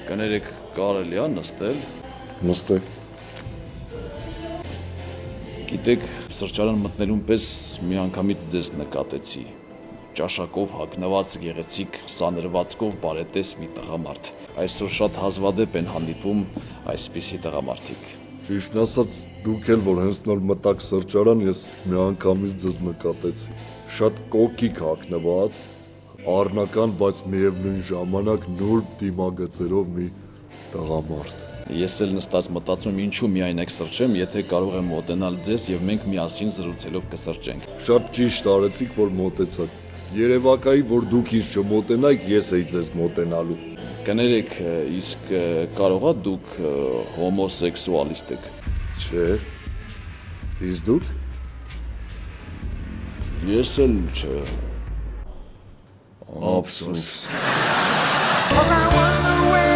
Կներեք, կարելի է նստել։ Նստեք։ Գիտեք, սրճարան մտնելուն պես միանգամից ձեզ նկատեցի։ Ճաշակով հագնված գեղեցիկ սանրվածքով բարետես մի տղամարդ։ Այսօր շատ հազվադեպ են հանդիպում այսպիսի տղամարդիկ։ Ճիշտն ասած, դուք էլ որ հենց նոր մտաք սրճարան, ես միանգամից ձեզ նկատեցի։ Շատ կոկիկ հագնված, առնական, բայց միևնույն ժամանակ նուրբ դիմագծերով մի տղամարդ։ Ես էլ նստած մտածում ինչու միայն եք սրճեմ, եթե կարող եմ մոտենալ ձեզ եւ մենք միասին զրուցելով կսրճենք։ Շատ ճիշտ արեցիք, որ մոտեցաք։ Երևակայի, որ դուք ինձ չմոտենայիք, ես էի ձեզ մոտենալու։ Կներեք, իսկ կարողա դուք հոմոսեքսուալիստ եք։ Չէ։ Իսկ դուք։ Ես էլ չէ։ Ափսոս։ All I wonder where